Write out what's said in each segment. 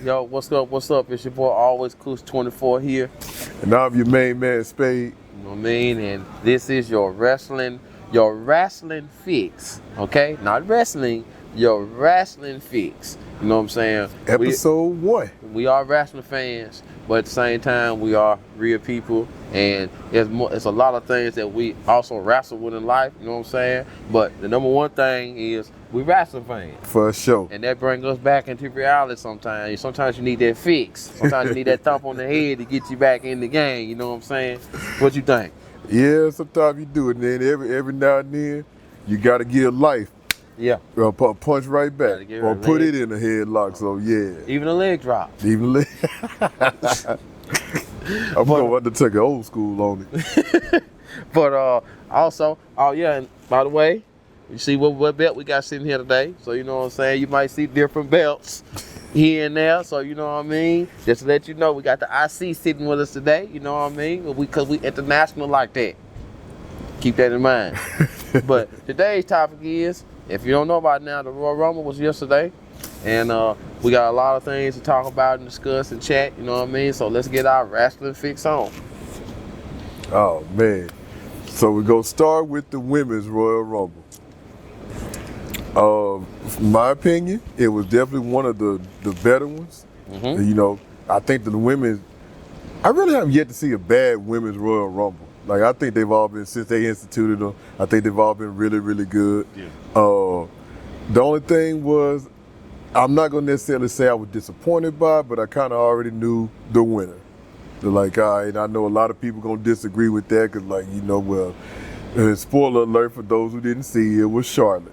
Yo, what's up? What's up? It's your boy, always Cookz24 here. And I'm your main man, Spade. You know what I mean? And this is your wrestling fix. Okay? Not wrestling, your wrestling fix. You know what I'm saying? Episode 1. We are wrestling fans, but at the same time, we are real people. And it's a lot of things that we also wrestle with in life. You know what I'm saying? But the number one thing is we wrestling fans. For sure. And that brings us back into reality sometimes. Sometimes you need that fix. Sometimes you need that thump on the head to get you back in the game. You know what I'm saying? What you think? Yeah, sometimes you do it. And then every now and then, you got to give life. Yeah. Punch right back. Or put it in a headlock. So, yeah. Even a leg drop. Even a leg. I'm going to take an old school on it. But also, oh yeah, and by the way, you see what belt we got sitting here today. So you know what I'm saying? You might see different belts here and there. So you know what I mean? Just to let you know, we got the IC sitting with us today. You know what I mean? Because we international like that. Keep that in mind. But today's topic is, if you don't know about it now, the Royal Rumble was yesterday. And we got a lot of things to talk about and discuss and chat, you know what I mean? So let's get our wrestling fix on. Oh, man. So we're going to start with the women's Royal Rumble. In my opinion, it was definitely one of the better ones. Mm-hmm. You know, I think that the women's, I really haven't yet to see a bad women's Royal Rumble. Like, I think they've all been, since they instituted them, I think they've all been really, really good. Yeah. The only thing was, I'm not going to necessarily say I was disappointed by it, but I kind of already knew the winner. They're like, all right, I know a lot of people going to disagree with that because, like, you know, well, spoiler alert for those who didn't see, it was Charlotte.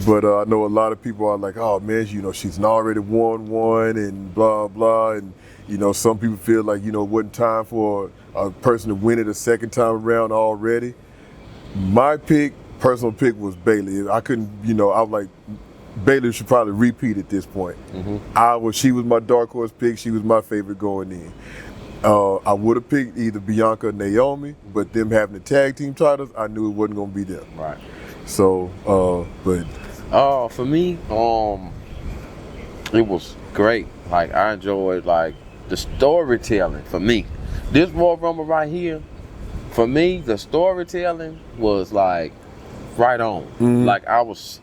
But I know a lot of people are like, oh, man, you know, she's already won one and blah, blah. And, you know, some people feel like, you know, it wasn't time for a person to win it a second time around already. My personal pick was Bayley. I couldn't, you know, I was like, Bayley should probably repeat at this point. Mm-hmm. She was my dark horse pick. She was my favorite going in. I would have picked either Bianca or Naomi, but them having the tag team titles, I knew it wasn't going to be them. Right. So, for me, it was great. Like, I enjoyed, like, the storytelling for me. This Royal Rumble right here, for me, the storytelling was, like, right on. Mm-hmm. Like, I was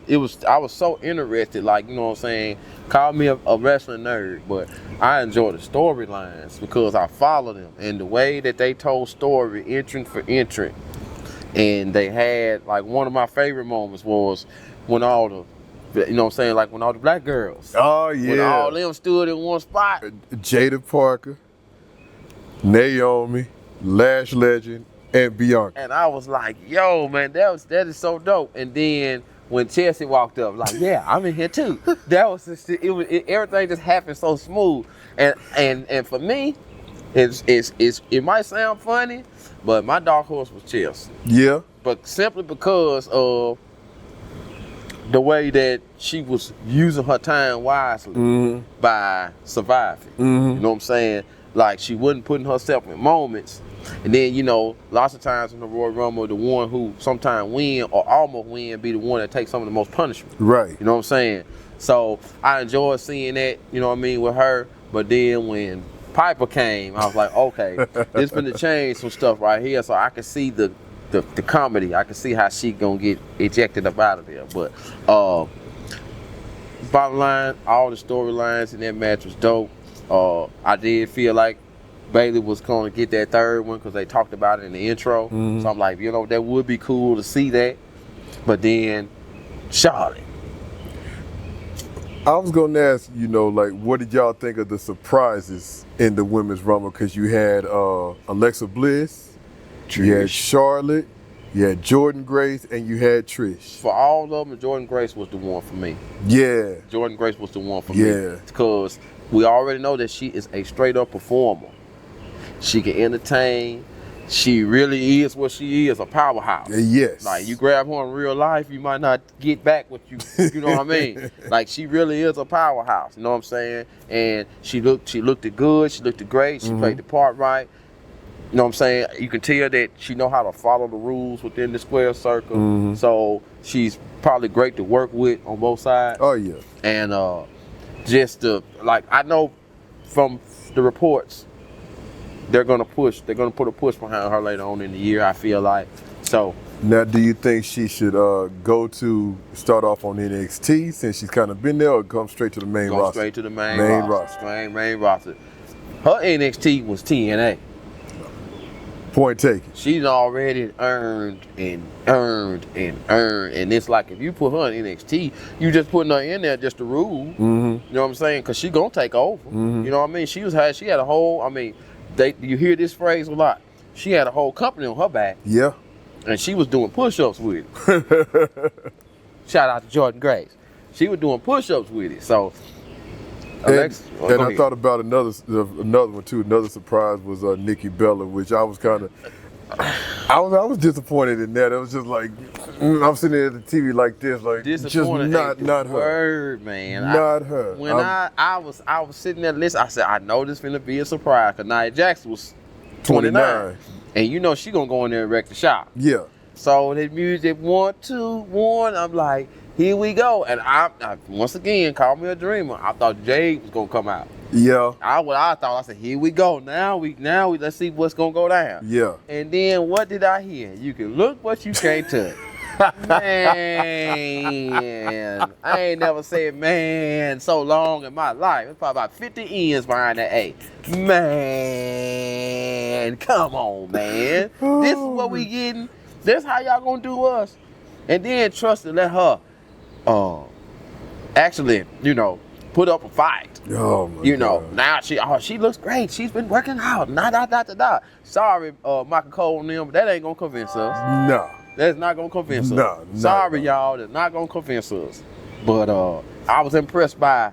so interested, like, you know what I'm saying? Call me a wrestling nerd, but I enjoy the storylines because I follow them. And the way that they told story entrant for entrant, and they had, like, one of my favorite moments was when all the, you know what I'm saying, like when all the black girls. Oh, yeah. When all them stood in one spot. Jada Parker, Naomi, Lash Legend, and Bianca. And I was like, yo, man, that is so dope. And then when Chelsea walked up, like, yeah, I'm in here too. That was just, everything just happened so smooth. And for me, it might sound funny, but my dark horse was Chelsea. Yeah. But simply because of the way that she was using her time wisely by surviving. Mm-hmm. You know what I'm saying? Like, she wasn't putting herself in moments. And then, you know, lots of times in the Royal Rumble, the one who sometimes win or almost win be the one that takes some of the most punishment. Right. You know what I'm saying? So I enjoyed seeing that, you know what I mean, with her. But then when Piper came, I was like, okay, this finna change some stuff right here. So I can see the comedy. I can see how she gonna get ejected up out of there. But bottom line, all the storylines in that match was dope. I did feel like Bayley was going to get that third one because they talked about it in the intro. Mm-hmm. So I'm like, you know, that would be cool to see that. But then Charlotte. I was going to ask, you know, like, what did y'all think of the surprises in the Women's Rumble? Because you had Alexa Bliss, Trish. You had Charlotte, you had Jordynne Grace, and you had Trish. For all of them, Jordynne Grace was the one for me. Yeah. Jordynne Grace was the one for me. Because we already know that she is a straight-up performer. She can entertain. She really is what she is, a powerhouse. Yes. Like, you grab her in real life, you might not get back what you know what I mean? Like, she really is a powerhouse, you know what I'm saying? And she looked good, she looked great, she played the part right. You know what I'm saying? You can tell that she know how to follow the rules within the square circle. So she's probably great to work with on both sides. Oh, yeah. And just to, like, I know from the reports, they're gonna put a push behind her later on in the year, I feel like. So now, do you think she should start off on NXT since she's kind of been there, or come straight to the main roster? straight to the main roster. Main roster. Her NXT was TNA. Point taken. She's already earned, and it's like if you put her in NXT, you just putting her in there just to rule. Mm-hmm. You know what I'm saying? Because she gonna take over. Mm-hmm. You know what I mean? She had a whole. I mean, you hear this phrase a lot. She had a whole company on her back. Yeah. And she was doing push-ups with it. Shout out to Jordan Grace. She was doing push-ups with it. So, and I thought about another one too. Another surprise was Nikki Bella, which I was kind of, I was disappointed in that. It was just like, I'm sitting there at the TV like this, like just not her. Word, man. Not her. When I was sitting there listening, I said, I know this finna be a surprise, because Nia Jax was 29. And you know she gonna go in there and wreck the shop. Yeah. So the music 1, 2, 1. I'm like, here we go. And I once again, call me a dreamer. I thought Jade was gonna come out. Yeah. I said, here we go. Now we let's see what's gonna go down. Yeah. And then what did I hear? You can look, but you can't touch. Man, I ain't never said man so long in my life. It's probably about 50 ends behind that A. Man, come on, man. This is what we getting. This how y'all gonna do us. And then trust to let her actually, put up a fight. Oh my God. Now she looks great. She's been working out. Sorry, Michael Cole and them, but that ain't gonna convince us. No. That's not gonna convince us. No. Sorry, y'all. That's not gonna convince us. But I was impressed by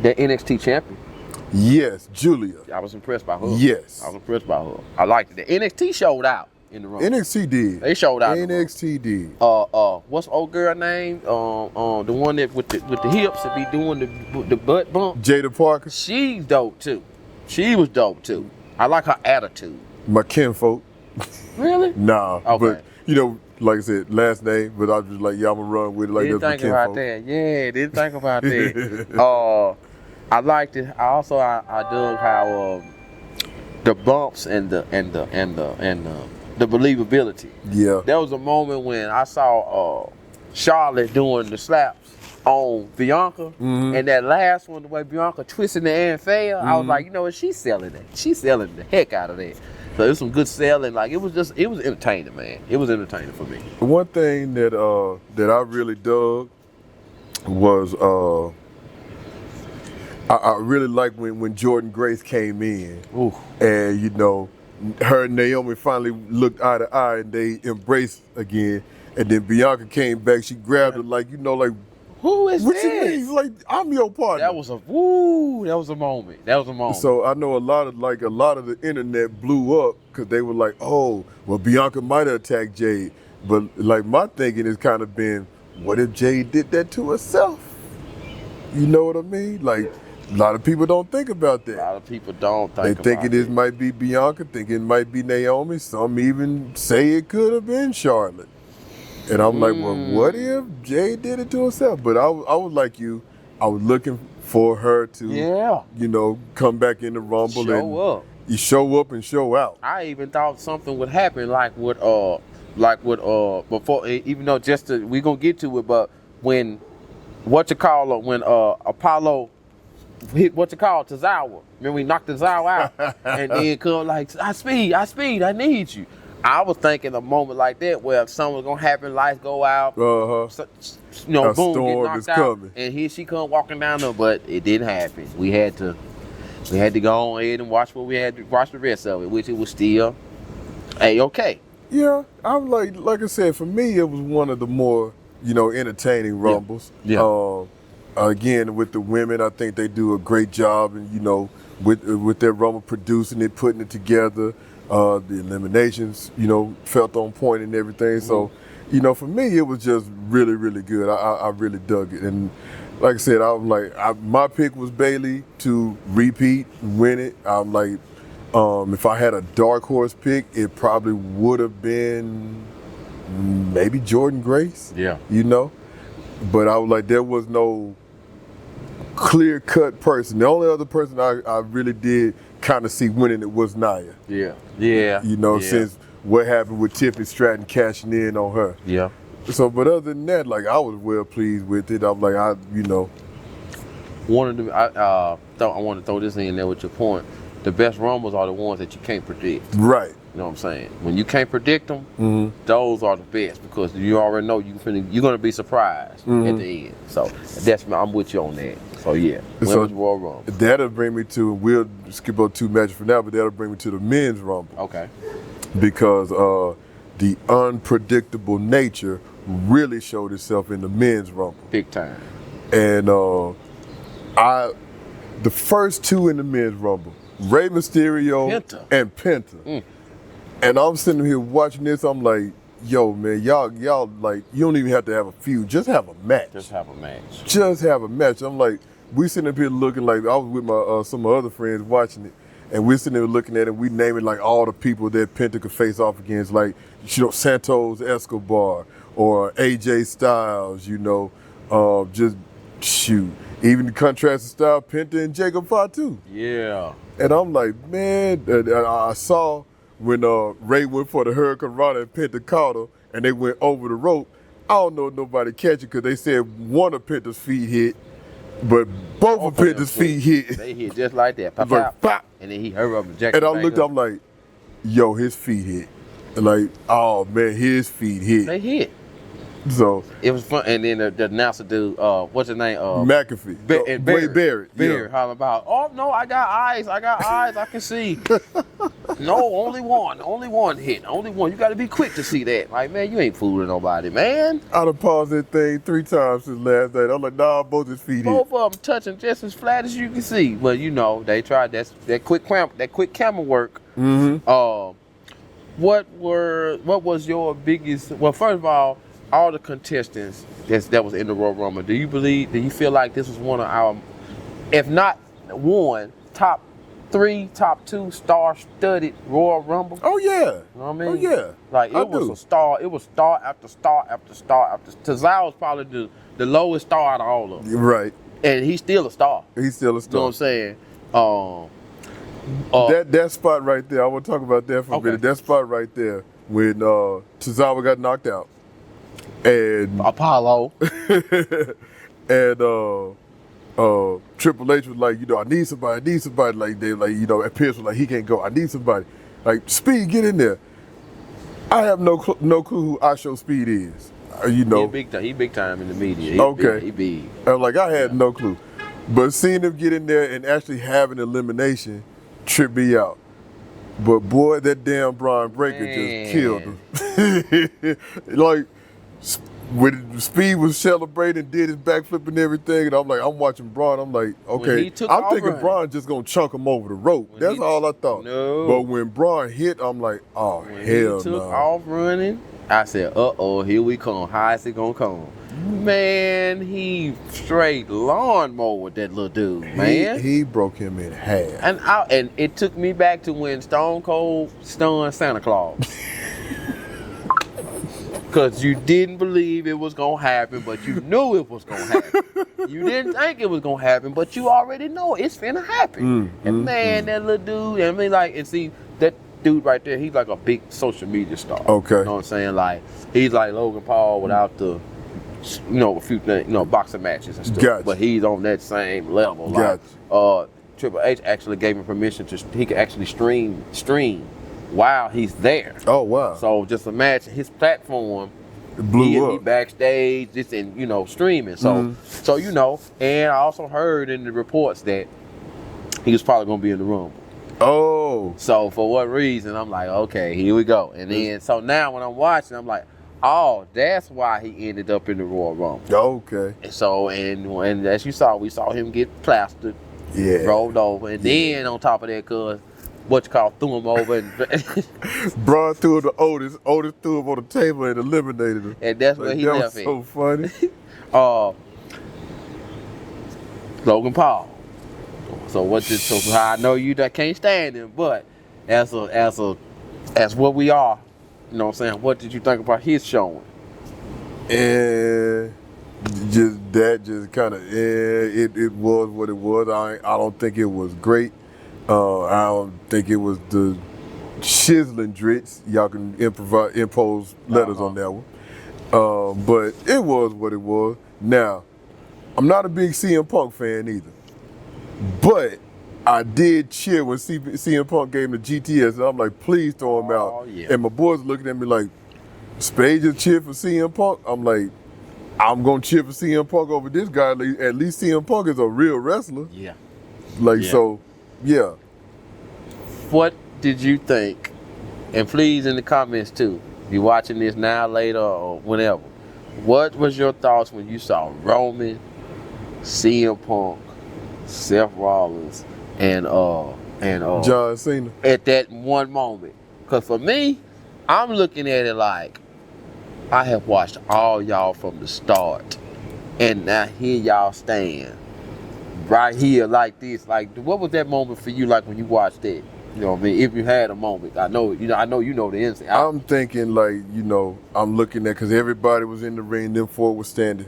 the NXT champion. Yes, Julia. I was impressed by her. Yes. I was impressed by her. I liked it. The NXT showed out in the room. NXT did. They showed out. NXT did. What's old girl name? The one that with the hips that be doing the butt bump. Jada Parker. She's dope too. She was dope too. I like her attitude. My kinfolk. Really? Nah. Okay. But like I said, last name, but I was just like, yeah, I'm gonna run with it like that's my kinfolk. Didn't think about that. Yeah, didn't think about that. I liked it. I dug how the bumps and the believability. Yeah. There was a moment when I saw Charlotte doing the slaps on Bianca, and that last one, the way Bianca twisted the air and fell, I was like, you know what? She's selling it. She's selling the heck out of that. So it was some good selling. Like it was entertaining, man. It was entertaining for me. One thing that I really dug was I really liked when Jordan Grace came in. Ooh. And her and Naomi finally looked eye to eye and they embraced again. And then Bianca came back. She grabbed her like who is what this? You mean? Like, I'm your partner. That was a moment. That was a moment. So I know a lot of the internet blew up because they were like, oh, well, Bianca might have attacked Jade. But like my thinking has kind of been, what if Jade did that to herself? You know what I mean? Like, a lot of people don't think about that. A lot of people don't think about it. They thinking this might be Bianca, thinking it might be Naomi. Some even say it could have been Charlotte. And I'm like, well, what if Jade did it to herself? But I was like you. I was looking for her to, come back in the Rumble you show up and show out. I even thought something would happen, before, even though we gonna get to it, but when Apollo hit Tozawa. Remember he knocked Tozawa out, and then come like, I speed, I need you. I was thinking a moment like that where something was gonna happen, lights go out, a boom, storm get knocked is out, coming. And here she come walking down there, but it didn't happen. We had to go on ahead and watch the rest of it, which it was still okay. Yeah, I'm like I said, for me it was one of the more entertaining Rumbles. Yeah. Again, with the women, I think they do a great job, and with their Rumble producing it, putting it together. The eliminations, felt on point and everything. So, for me, it was just really, really good. I really dug it. And like I said, my pick was Bayley to repeat, win it. I'm like, if I had a dark horse pick, it probably would have been maybe Jordan Grace. Yeah. But I was like, there was no clear-cut person. The only other person I really did kind of see winning it was Nia. Yeah. You know, since what happened with Tiffany Stratton cashing in on her. Yeah. So, but other than that, like, I was well pleased with it. I'm like, I want to throw this in there with your point. The best rumbles are the ones that you can't predict. Right. You know what I'm saying? When you can't predict them, those are the best because you already know you're going to be surprised at the end. So I'm with you on that. So yeah, women's Royal Rumble. That'll bring me to, we'll skip over 2 matches for now, but that'll bring me to the men's Rumble. Okay. Because the unpredictable nature really showed itself in the men's Rumble. Big time. And the first 2 in the men's Rumble, Rey Mysterio and Penta. And I'm sitting here watching this, I'm like, yo, man, y'all like, you don't even have to have a feud, just have a match. Just have a match. Just have a match. I'm like, we sitting up here looking like, I was with my some of my other friends watching it, and we sitting there looking at it, we naming like all the people that Penta could face off against, like, you know, Santos Escobar or AJ Styles, you know, just shoot. Even the contrasting style, Penta and Jacob Fatu. Yeah. And I'm like, man, I saw when Ray went for the Hurricane Rana and Penta caught her, and they went over the rope. I don't know if nobody catch it because they said one of Penta's feet hit, but both of Penta's feet hit. They hit just like that. Pop, like, pop. And then he hurried up and jacked and I looked up, I'm like, yo, his feet hit. And like, oh man, his feet hit. They hit. So it was fun, and then the announcer dude, what's his name? McAfee. And Wade Barrett. Barrett hollering about, oh no, I got eyes, I can see. No, only one hit, only one. You got to be quick to see that. Like, man, you ain't fooling nobody, man. I done paused that thing 3 times since last night. I'm like, nah, both his feet hit. Both of them touching just as flat as you can see. But you know, they tried that quick camera work. What was your biggest? Well, first of all the contestants that was in the Royal Rumble, do you feel like this was one of our, if not one, top 3, top 2 star-studded Royal Rumble? Oh yeah. You know what I mean? Oh yeah. Like it was star after star after star after. Tazal was probably the lowest star out of all of them. Right. And he's still a star. He's still a star. You know what I'm saying? That spot right there, I want to talk about that for a minute. That spot right there when Tozawa got knocked out. And Apollo. and Triple H was like, you know, I need somebody. Like they like, you know, and Pierce was like, he can't go. I need somebody. Like, Speed, get in there. I have no clue who I Show Speed is. You know, he big time in the media. He big. I'm like, I had no clue, but seeing him get in there and actually have an elimination tripped me out. But boy, that damn Brian Breaker just killed him. Like, when Speed was celebrating, did his backflip and everything, and I'm like, I'm watching Braun. I'm like, okay, I'm thinking Braun just gonna chunk him over the rope. That's all I thought. No. But when Braun hit, I'm like, oh hell no. He took off running. I said, here we come. How is it gonna come? Man, he straight lawnmowered that little dude, man. He broke him in half. And it took me back to when Stone Cold stunned Santa Claus. Because you didn't believe it was going to happen, but you knew it was going to happen. You didn't think it was going to happen, but you already know it's finna happen. And man, that little dude, I mean, like, and see, that dude right there, he's like a big social media star. Okay. You know what I'm saying? Like, he's like Logan Paul without the, you know, a few things, you know, boxing matches and stuff. Gotcha. But he's on that same level. Gotcha. Like, Triple H actually gave him permission he could actually stream while he's there. Oh, wow. So just imagine his platform. It blew up. He backstage, just in, you know, streaming. So, so you know, and I also heard in the reports that he was probably going to be in the Rumble. Oh. So for what reason? I'm like, okay, here we go. And then, so now when I'm watching, I'm like, oh, that's why he ended up in the Royal Rumble. Okay. And so, and as you saw, we saw him get plastered, rolled over, and then on top of that, threw him over, and Braun threw him to Otis. Otis threw him on the table and eliminated him. And that's where he left it. That was so funny. Logan Paul. So how I know you that can't stand him, but as what we are, you know what I'm saying? What did you think about his showing? just kind of it was what it was. I don't think it was great. I don't think it was the shizzling drits. Y'all can impose letters on that one. But it was what it was. Now, I'm not a big CM Punk fan either, but I did cheer when CM Punk gave him the GTS, and I'm like, please throw him out. Yeah. And my boys looking at me like, Spade just cheered for CM Punk? I'm like, I'm going to cheer for CM Punk over this guy. At least CM Punk is a real wrestler. Yeah. So, yeah. What did you think? And please in the comments too, if you're watching this now, later, or whenever, what was your thoughts when you saw Roman, CM Punk, Seth Rollins, and John Cena at that one moment? Because for me, I'm looking at it like I have watched all y'all from the start, and now here y'all stand right here like this. Like, what was that moment for you like when you watched it? You know what I mean? If you had a moment, I know you know the instant. I'm thinking like, I'm looking at, because everybody was in the ring, them four was standing.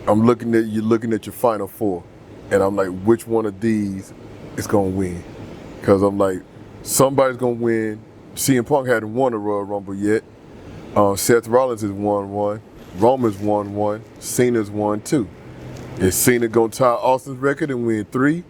I'm looking at your final four, and I'm like, which one of these is gonna win? Because I'm like, somebody's gonna win. CM Punk hadn't won a Royal Rumble yet. Seth Rollins has won one. Roman's won one. Cena's won two. Is Cena gonna tie Austin's record and win 3?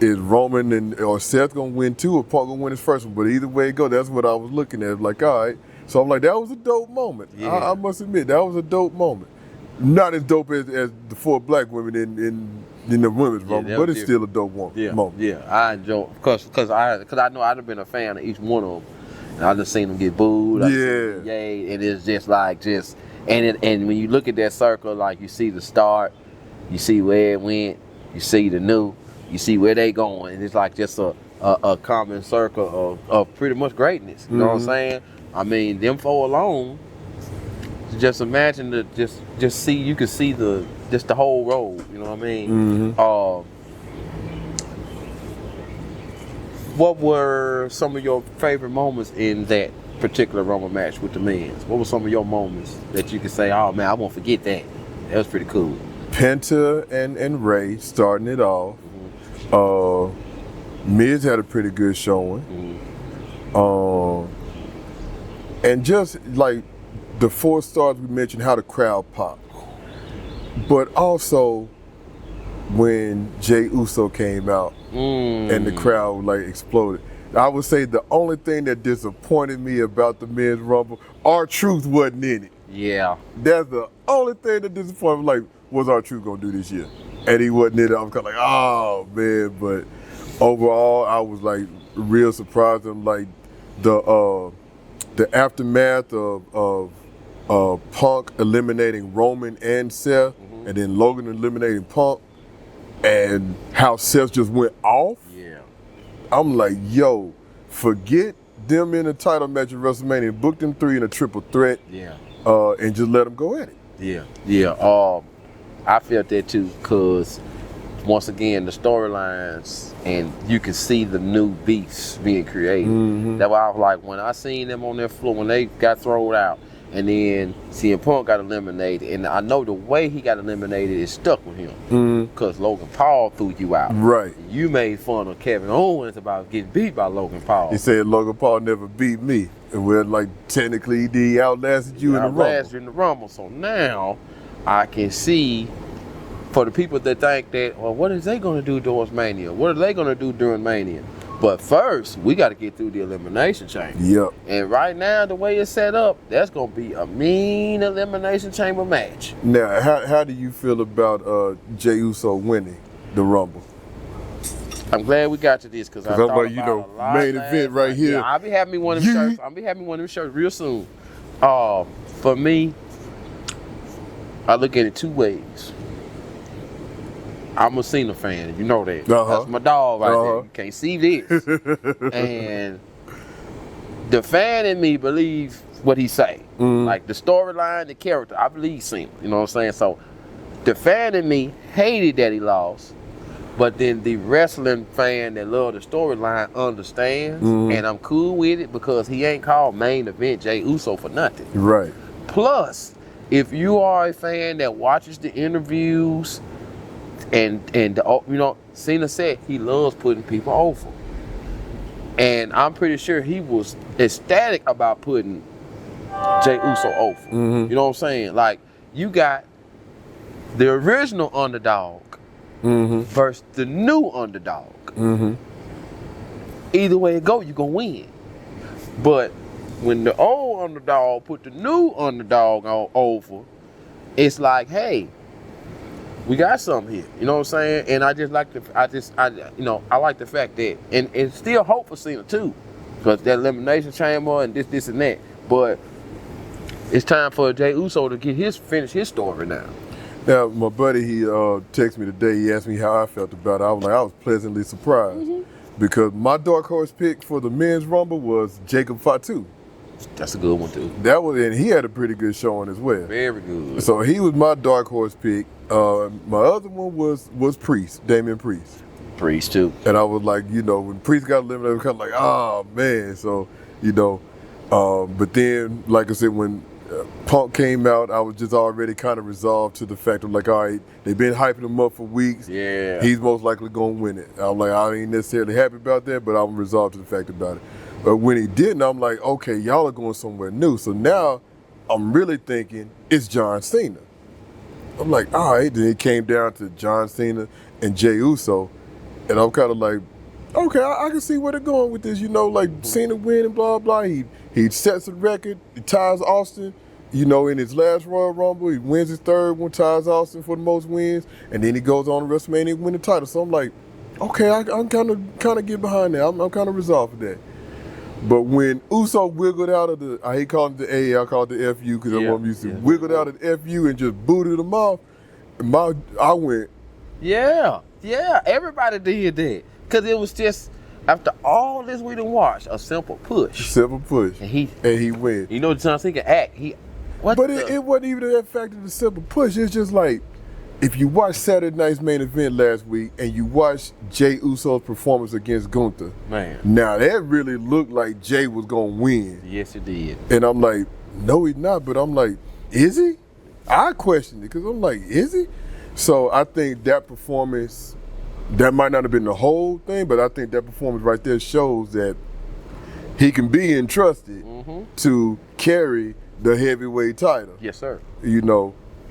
Is Roman or Seth gonna win 2, or Punk gonna win his first one? But either way it go, that's what I was looking at. Like, all right. So I'm like, that was a dope moment. Yeah. I must admit, that was a dope moment. Not as dope as the 4 black women in the women's Rumble, but it's still a dope moment. Yeah, I enjoy because I know I'd have been a fan of each one of them. And I just seen them get booed. Yay, and it's just like and when you look at that circle, like you see the start, you see where it went, you see the new, you see where they going, and it's like just a common circle of pretty much greatness. You know what I'm saying? I mean, them 4 alone. Just imagine just see, you can see the whole road. You know what I mean? What were some of your favorite moments in that particular Rumble match with the men's? What were some of your moments that you could say, oh man, I won't forget that? That was pretty cool. Penta and Ray starting it off. Miz had a pretty good showing. And just like the 4 stars we mentioned, how the crowd popped. But also when Jey Uso came out and the crowd like exploded. I would say the only thing that disappointed me about the men's Rumble, R-Truth wasn't in it. Yeah. That's the only thing that disappointed me. Like, what's R-Truth gonna do this year? And he wasn't in it. I was kind of like, oh man. But overall, I was like real surprised. I'm like the aftermath of Punk eliminating Roman and Seth, and then Logan eliminating Punk, and how Seth just went off. Yeah. I'm like, yo, forget them in a title match at WrestleMania. Book them 3 in a triple threat. Yeah. And just let them go at it. Yeah. Yeah. I felt that too, because once again, the storylines, and you can see the new beefs being created. That's why I was like, when I seen them on their floor, when they got thrown out, and then CM Punk got eliminated, and I know the way he got eliminated is stuck with him, because Logan Paul threw you out. Right. You made fun of Kevin Owens about getting beat by Logan Paul. He said Logan Paul never beat me, and we're like, technically he outlasted you in the Rumble. Outlasted in the Rumble. So now I can see, for the people that think that, well, what is they going to do towards Mania? What are they going to do during Mania? But first, we got to get through the Elimination Chamber. Yep. And right now, the way it's set up, that's going to be a mean Elimination Chamber match. Now, how do you feel about Jey Uso winning the Rumble? I'm glad we got to this, because I thought about a lot main event right here. Yeah, I'll be having me one of them shirts. I'll be having me one of them shirts real soon. For me, I look at it 2 ways. I'm a Cena fan, you know that. That's my dog right there. You can't see this. And the fan in me believes what he say. Like the storyline, the character, I believe Cena. You know what I'm saying? So the fan in me hated that he lost, but then the wrestling fan that loved the storyline understands, and I'm cool with it, because he ain't called main event Jey Uso for nothing. Right. Plus, if you are a fan that watches the interviews, and Cena said he loves putting people over, and I'm pretty sure he was ecstatic about putting Jey Uso over. You know what I'm saying? Like, you got the original underdog versus the new underdog. Either way it go, you gonna win. But when the old underdog put the new underdog over, it's like, hey, we got something here. You know what I'm saying? And I like the fact that, and it's still hope for Cena too, because that elimination chamber and this and that. But it's time for Jey Uso to finish his story now. Now, my buddy, he texted me today. He asked me how I felt about it. I was pleasantly surprised because my dark horse pick for the men's rumble was Jacob Fatu. That's a good one too. And he had a pretty good showing as well. Very good. So he was my dark horse pick. My other one was Priest, Damian Priest. Priest too. And I was like, when Priest got eliminated, I was kind of like, oh man. So, but then, like I said, when Punk came out, I was just already kind of resolved to the fact of like, all right, they've been hyping him up for weeks. Yeah. He's most likely going to win it. I'm like, I ain't necessarily happy about that, but I'm resolved to the fact about it. But when he didn't, I'm like, okay, y'all are going somewhere new. So now I'm really thinking it's John Cena. I'm like, all right. Then it came down to John Cena and Jey Uso. And I'm kind of like, okay, I can see where they're going with this. Like Cena win and blah, blah. He sets a record. He ties Austin, in his last Royal Rumble. He wins his third one, ties Austin for the most wins. And then he goes on to WrestleMania and win the title. So I'm like, okay, I'm kind of get behind that. I'm kind of resolved for that. But when Uso wiggled out of the, I hate calling it the A, I call it the FU because I'm what I'm used to. Wiggled out of the FU and just booted him off, I went. Yeah, everybody did that. Because it was just, after all this we done watched, a simple push. And he win. You know, John Cena can act. It wasn't even that fact of the simple push. It's just like, if you watch Saturday night's main event last week and you watch Jey Uso's performance against Gunther, man, now that really looked like Jey was gonna win. Yes, it did. And I'm like, no, he's not. But I'm like, is he? I questioned it because I'm like, is he? So I think that performance, that might not have been the whole thing, but I think that performance right there shows that he can be entrusted to carry the heavyweight title. Yes, sir.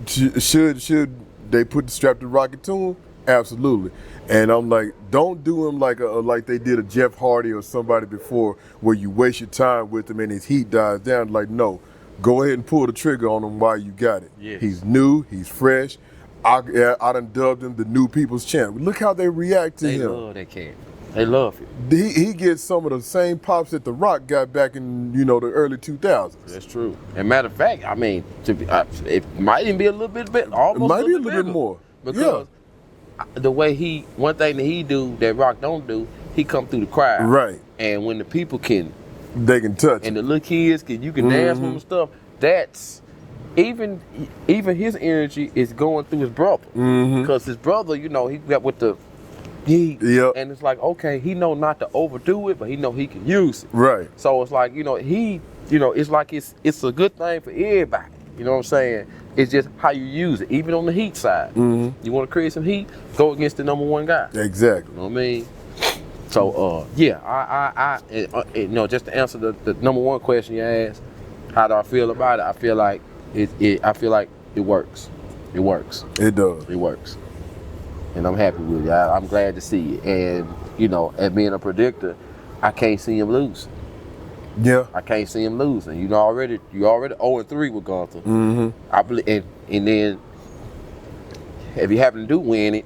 Should they put the strap to Rocket to him? Absolutely. And I'm like, don't do him like they did a Jeff Hardy or somebody before, where you waste your time with him and his heat dies down. Like, no, go ahead and pull the trigger on him while you got it. Yes. He's new, he's fresh. I done dubbed him the new people's champ. Look how they react to him. They love that cat. They love it. He gets some of the same pops that The Rock got back in, the early 2000s. That's true. And matter of fact, I mean, it might even be a little bit, almost. It might be a little bit bit more. Because the way one thing that he do that Rock don't do, he come through the crowd. Right. And when the people they can touch and the little kids you can dance with them and stuff, that's even his energy is going through his brother. Because his brother, he got with the and it's like, okay, he know not to overdo it, but he know he can use it. Right. So it's like, it's like it's a good thing for everybody. You know what I'm saying? It's just how you use it, even on the heat side. You want to create some heat, go against the number one guy. Exactly. You know what I mean? So I just to answer the number one question you asked, how do I feel about it? I feel like it works. It works. It does. It works. And I'm happy with it. I'm glad to see it. And, as being a predictor, I can't see him lose. Yeah. I can't see him losing. You already 0-3 with Gunther. I believe, and then if you happen to do win it,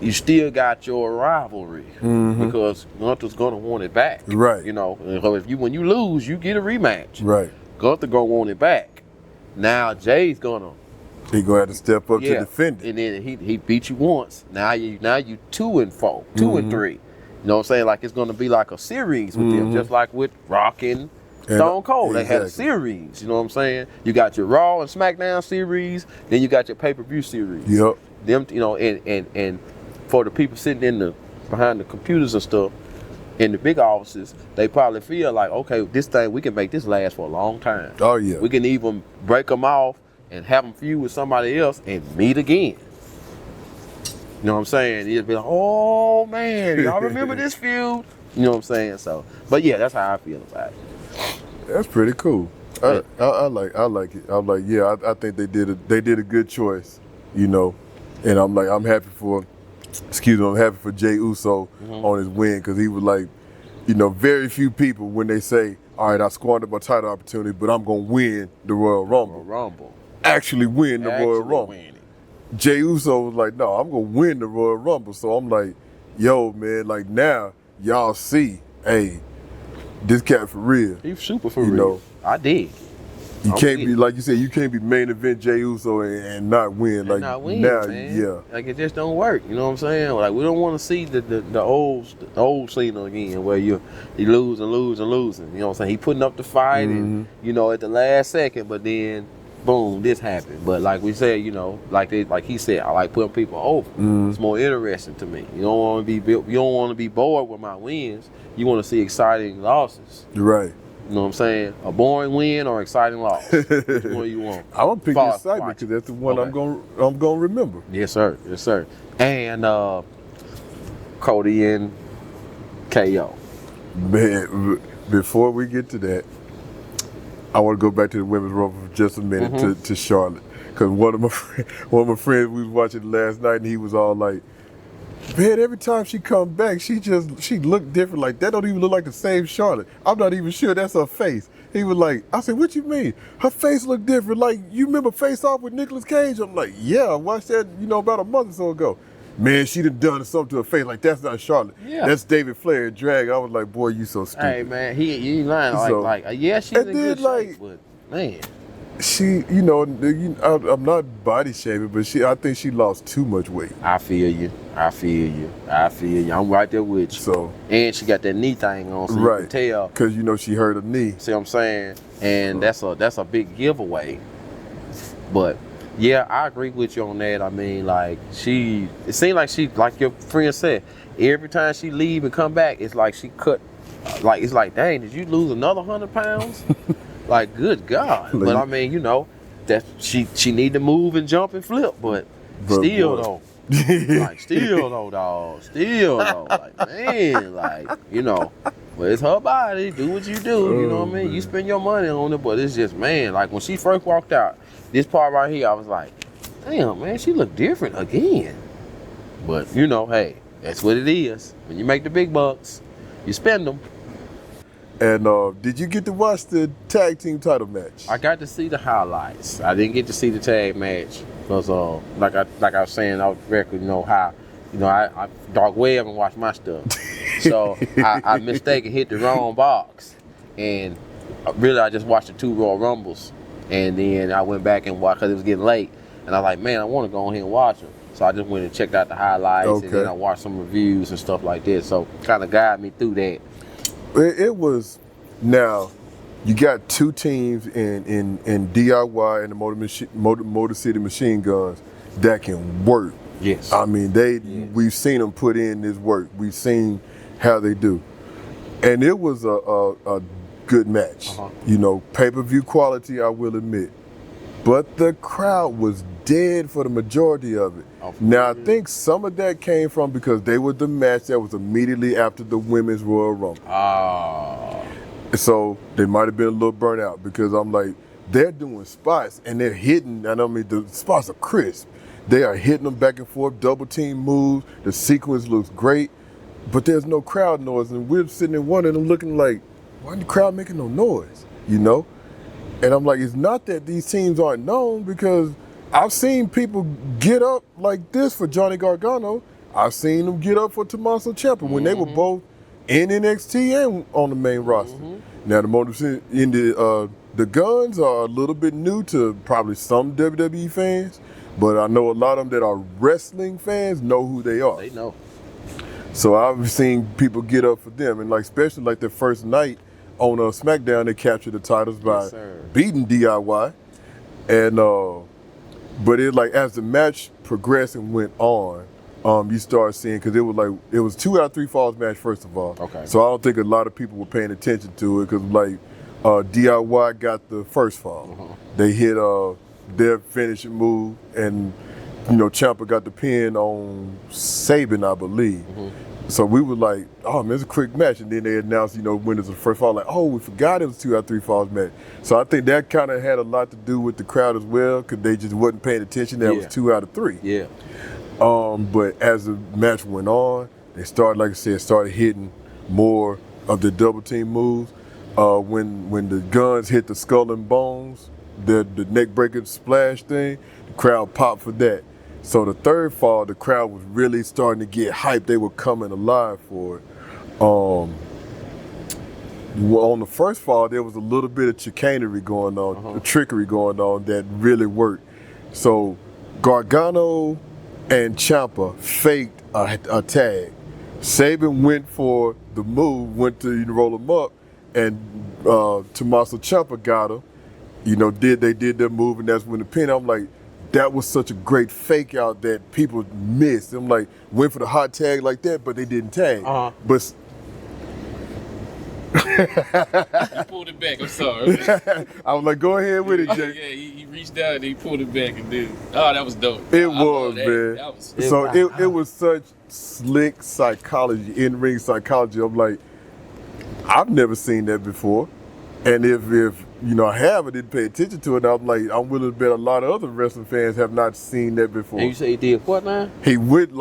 you still got your rivalry because Gunther's gonna want it back. Right. So when you lose, you get a rematch. Right. Gunther gonna want it back. Now Jay's gonna. He gonna have to step up to defend it. And then he beat you once. Now you 2-4, 2-3. You know what I'm saying? Like it's gonna be like a series with them, just like with Rock and Stone Cold. They had a series. You know what I'm saying? You got your Raw and SmackDown series, then you got your pay-per-view series. Yep. Them, and for the people sitting behind the computers and stuff, in the big offices, they probably feel like, okay, this thing, we can make this last for a long time. Oh, yeah. We can even break them off and have them feud with somebody else and meet again. You know what I'm saying? It'd be like, oh man, y'all remember this feud? You know what I'm saying? So, but yeah, that's how I feel about it. That's pretty cool. I like it. I'm like, yeah, I think they did a good choice, you know. And I'm happy for Jey Uso on his win, because he was like, you know, very few people when they say, all right, I squandered my title opportunity, but I'm gonna win the Royal Rumble. Actually win the Royal Rumble. Jey Uso was like, no, I'm gonna win the Royal Rumble. So I'm like, yo, man, like now y'all see, hey, this cat for real. He's super for real. Know, I dig. You can't be, like you said, you can't be main event Jey Uso and not win. Like not win, now, man. yeah. Like it just don't work. You know what I'm saying? Like we don't want to see the old Cena again, where you lose and lose and losing. You know what I'm saying? He putting up the fight and you know at the last second, but then boom, this happened. But like we said, you know, like he said, I like putting people over. It's more interesting to me. You don't want to be bored with my wins. You want to see exciting losses. Right. You know what I'm saying? A boring win or exciting loss? Which one you want? I'm gonna pick the excitement because that's the one I'm gonna remember. Yes, sir. Yes, sir. And Cody and KO. Man, before we get to that, I want to go back to the women's rumble for just a minute to Charlotte, because one of my friends, we was watching last night and he was all like, man, every time she come back, she looked different. Like, that don't even look like the same Charlotte. I'm not even sure that's her face. He was like, I said, what you mean? Her face look different. Like, you remember Face Off with Nicolas Cage? I'm like, yeah, I watched that, you know, about a month or so ago. Man, she done something to her face. Like, that's not Charlotte. Yeah. That's David Flair drag. I was like, boy, you so stupid. Hey, man, you ain't lying. Yeah, she's in good shape, but man. She, you know, I'm not body shaming, but I think she lost too much weight. I feel you. I'm right there with you. So, and she got that knee thing on, so you can tell. Because, you know, she hurt her knee. See what I'm saying? And that's a big giveaway. But yeah, I agree with you on that. I mean, like it seems like she, like your friend said, every time she leave and come back, it's like she cut. Like it's like, dang, did you lose another 100 pounds? Like, good God. But I mean, you know, that she need to move and jump and flip, but still though. Like, still though, dog. Still though. Like, man, like, you know, but it's her body. Do what you do. You know what I mean? Man. You spend your money on it, but it's just, man, like when she first walked out, this part right here, I was like, damn, man, she looked different again. But, you know, hey, that's what it is. When you make the big bucks, you spend them. And did you get to watch the tag team title match? I got to see the highlights. I didn't get to see the tag match because, like I was saying off the record, you know how, you know, I dark web and watch my stuff, so I mistaken hit the wrong box, and really I just watched the 2 Royal Rumbles, and then I went back and watched because it was getting late, and I was like, man, I want to go ahead and watch them. So I just went and checked out the highlights, and then I watched some reviews and stuff like that. So kind of guided me through that. It was, now you got 2 teams in DIY and the Motor City Machine Guns that can work. Yes. I mean, we've seen them put in this work. We've seen how they do. And it was a good match. You know, pay-per-view quality, I will admit. But the crowd was dead for the majority of it. Now, I think some of that came from because they were the match that was immediately after the Women's Royal Rumble. So they might have been a little burnt out, because I'm like, they're doing spots and they're hitting, and I mean, the spots are crisp. They are hitting them back and forth, double team moves. The sequence looks great, but there's no crowd noise. And we're sitting there wondering and looking like, why isn't the crowd making no noise? You know? And I'm like, it's not that these teams aren't known, because I've seen people get up like this for Johnny Gargano. I've seen them get up for Tommaso Ciampa when they were both in NXT and on the main roster. Now the Guns are a little bit new to probably some WWE fans, but I know a lot of them that are wrestling fans know who they are. They know. So I've seen people get up for them, and like especially like the first night on SmackDown, they captured the titles by beating DIY, and but it, like, as the match progressed and went on, you start seeing, because it was 2 out of 3 falls match first of all. Okay. So I don't think a lot of people were paying attention to it because DIY got the first fall. They hit their finishing move, and Ciampa got the pin on Sabin, I believe. So we were like, oh man, it's a quick match, and then they announced, winners of the first fall. Like, oh, we forgot it was 2 out of 3 falls match. So I think that kind of had a lot to do with the crowd as well, because they just wasn't paying attention. That was 2 out of 3. Yeah. But as the match went on, they started, like I said, hitting more of the double team moves. When the guns hit the skull and bones, the neck breaker splash thing, the crowd popped for that. So the third fall, the crowd was really starting to get hyped. They were coming alive for it. On the first fall, there was a little bit of chicanery going on, trickery going on that really worked. So Gargano and Ciampa faked a tag. Sabin went for the move, went to roll him up, and Tommaso Ciampa got him. They did their move, and that's when the pin. I'm like, that was such a great fake out that people missed. I'm like, went for the hot tag like that, but they didn't tag. But He pulled it back. I'm sorry. I was like, go ahead with it, Jay. Yeah, he reached out and he pulled it back and did. Oh, that was dope. It I was, love that. man. That was, So it was such slick psychology, in-ring psychology. I'm like, I've never seen that before. And if I haven't, didn't pay attention to it, I'm like, I'm willing to bet a lot of other wrestling fans have not seen that before. And you say he did what now? They went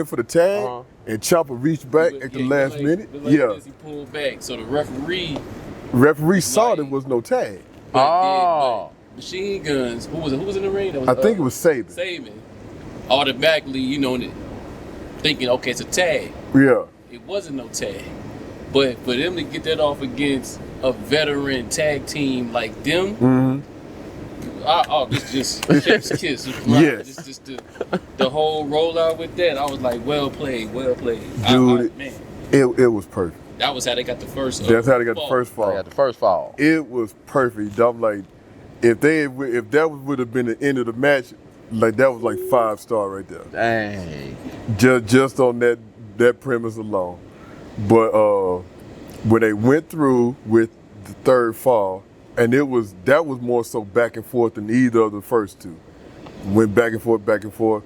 for the tag, and Ciampa reached back at the last minute. This, he pulled back. So the referee saw there was no tag. But Machine Guns, who was in the ring? That was, I think it was Sabin. Sabin. Automatically, thinking, okay, it's a tag. Yeah. It wasn't no tag. But for them to get that off against a veteran tag team like them, just chef's kiss. Yes. Just the whole rollout with that, I was like, well played. Dude, man. It was perfect. That was how they got the first. That's how they got the first fall. They got the first fall. It was perfect. I'm like, if that would have been the end of the match, like that was like 5-star right there. Dang. Just on that premise alone. But when they went through with the third fall, and that was more so back and forth than either of the first two. Went back and forth.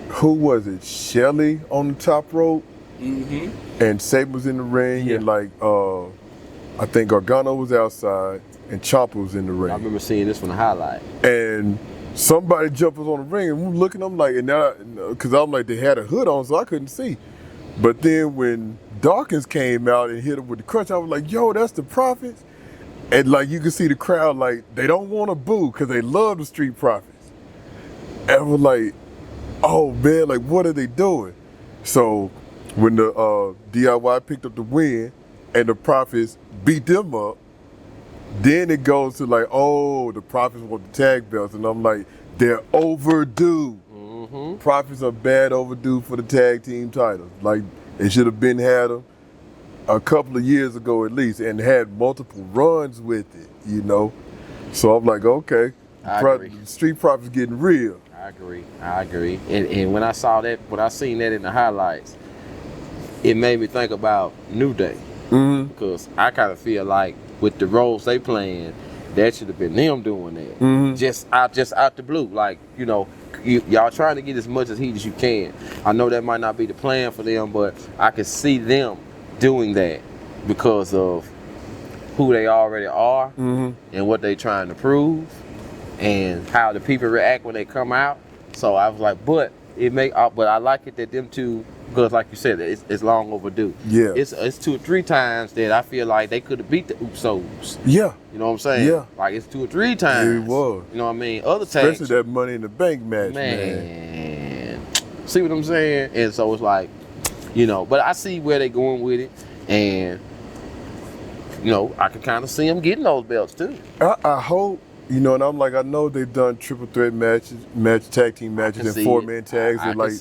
Who was it? Shelly on the top rope, and Sabin was in the ring, and I think Gargano was outside, and Ciampa was in the ring. I remember seeing this from the highlight. And somebody jumped us on the ring, and we're looking. I'm like, because I'm like, they had a hood on, so I couldn't see. But then when Dawkins came out and hit him with the crutch, I was like, yo, that's the Profits. And like, you can see the crowd, like, they don't want to boo because they love the Street Profits. And we're like, oh man, like, what are they doing? So when the DIY picked up the win and the Profits beat them up, then it goes to like, oh, the Profits want the tag belts. And I'm like, they're overdue. Profits are bad overdue for the tag team titles. Like, they should have had them a couple of years ago at least, and had multiple runs with it, So I'm like, okay, Street Profits getting real. I agree. And when I seen that in the highlights, it made me think about New Day. Because I kind of feel like with the roles they playing, that should have been them doing that. Just out the blue. Like, y'all trying to get as much as heat as you can. I know that might not be the plan for them, but I can see them doing that because of who they already are and what they trying to prove and how the people react when they come out. So I was like, but I like it that them two, because like you said, it's long overdue. Yeah. It's 2 or 3 times that I feel like they could have beat the Usos. Yeah. You know what I'm saying? Yeah. Like, it's 2 or 3 times. It was. You know what I mean? Other tags. Especially that Money in the Bank match, man. See what I'm saying? And so it's like, but I see where they're going with it. And, I can kind of see them getting those belts too. I hope, and I'm like, I know they've done triple threat tag team matches, and 4-man tags, and like,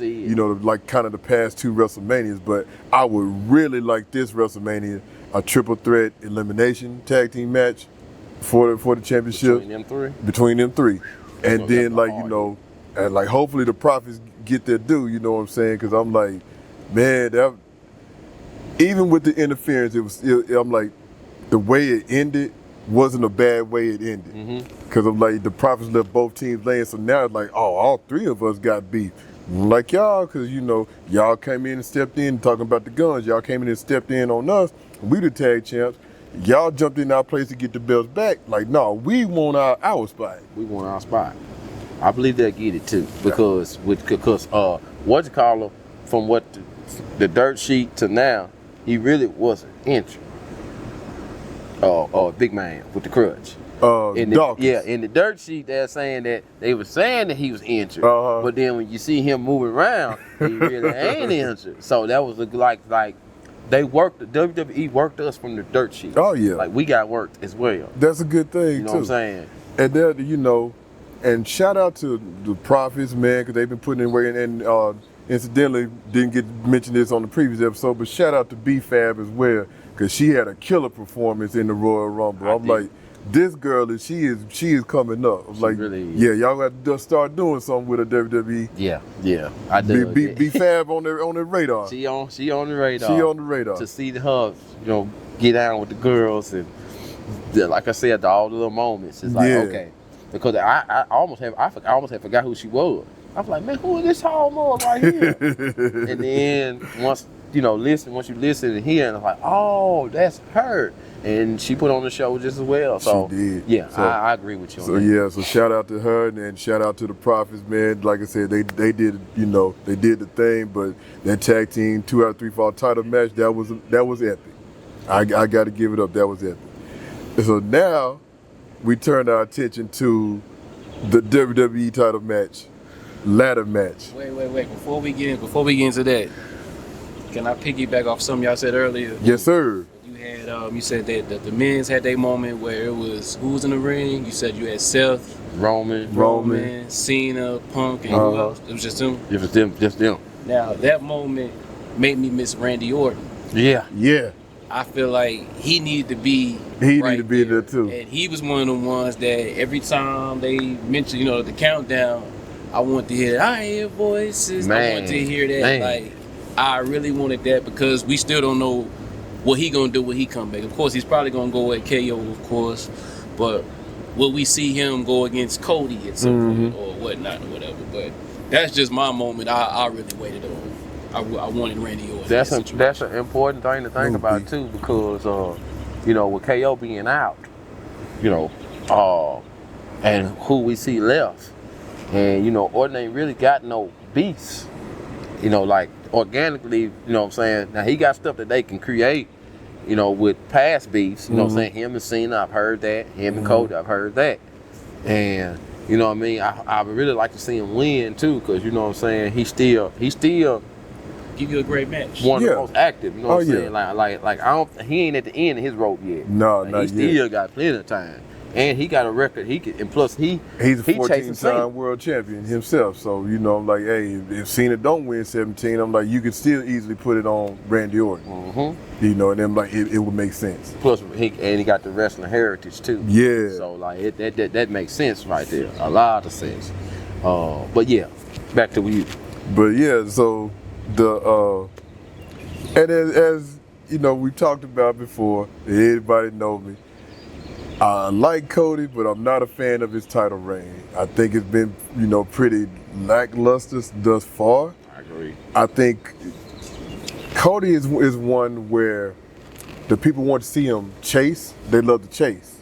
like kind of the past 2 WrestleManias. But I would really like this WrestleMania, a triple threat elimination tag team match for the championship Between them three. And then, like, And like, hopefully the profits get their due, you know what I'm saying? Because I'm like, man, that, even with the interference, I'm like, the way it ended wasn't a bad way it ended. Because I'm like, the profits left both teams laying. So now it's like, oh, all three of us got beef. Like y'all, because, you know, y'all came in and stepped in talking about the guns. Y'all came in and stepped in on us. We the tag champs. Y'all jumped in our place to get the belts back. Like, no, we want our spot. We want our spot. I believe they'll get it too, because what you call him, from what the dirt sheet to now, he really wasn't injured. Big man with the crutch. In the dirt sheet, they're saying that they were saying that he was injured, but then when you see him moving around, he really ain't injured. So that was like they worked. The WWE worked us from the dirt sheet. Oh yeah, like we got worked as well. That's a good thing. You know too. what I'm saying? And there, you know, and shout out to the Profits, man, because they've been putting in work. And incidentally, didn't get mentioned this on the previous episode, but shout out to B-Fab as well, because she had a killer performance in the Royal Rumble. I'm like, this girl she is coming up. I'm like, really is. Yeah, y'all got to start doing something with a WWE. Yeah, I do. B-Fab on the radar. She on the radar. She on the radar. To see her, you know, get down with the girls and, like I said, all the little moments. It's like, okay, because I almost had forgot who she was. I was like, man, who is this tall mom right here? And then once you listen and hear, and I'm like, oh, that's her. And she put on the show just as well. So she did. Yeah, so, I agree with you on that. Yeah, so shout out to her and shout out to the Profits, man. Like I said, they did, you know, they did the thing, but that tag team 2 out of 3 fall title match, that was epic. I got to give it up. That was epic. So now we turn our attention to the WWE title match, ladder match. Wait. Before we get into that, can I piggyback off something y'all said earlier? Yes, sir. You said that the men's had their moment where it was who was in the ring. You said you had Seth, Roman, Cena, Punk, and who else? It was just them? It was them, just them. Now, that moment made me miss Randy Orton. Yeah. I feel like he needed to be there too. And he was one of the ones that every time they mentioned, you know, the countdown, I wanted to hear, I hear voices. I wanted to hear that. Man. Like, I really wanted that because we still don't know what he gonna do when he come back. Of course, he's probably gonna go at KO, of course, but will we see him go against Cody at some point or whatnot or whatever? But that's just my moment. I really waited on. I wanted Randy Orton. That's an important thing to think about too, because you know, with KO being out, you know, and who we see left, and you know, Orton ain't really got no beasts, you know, like organically, you know what I'm saying? Now he got stuff that they can create, you know, with past beefs, you know what I'm saying? Him and Cena, I've heard that. Him and Cody, I've heard that. And, you know what I mean? I would really like to see him win too, because, you know what I'm saying? He still give you a great match. One of the most active, you know what I'm saying? Like he ain't at the end of his rope yet. No, like, not he still got plenty of time. And he got a record. And plus he's a 14-time world champion himself. So, you know, I'm like, hey, if Cena don't win 17, I'm like, you could still easily put it on Randy Orton. You know, and then like it would make sense. Plus he got the wrestling heritage too. Yeah. So like that makes sense right there. A lot of sense. But yeah, back to you. But yeah, so and as you know, we talked about before, everybody know me. I like Cody, but I'm not a fan of his title reign. I think it's been, you know, pretty lackluster thus far. I agree. I think Cody is one where the people want to see him chase. They love to chase.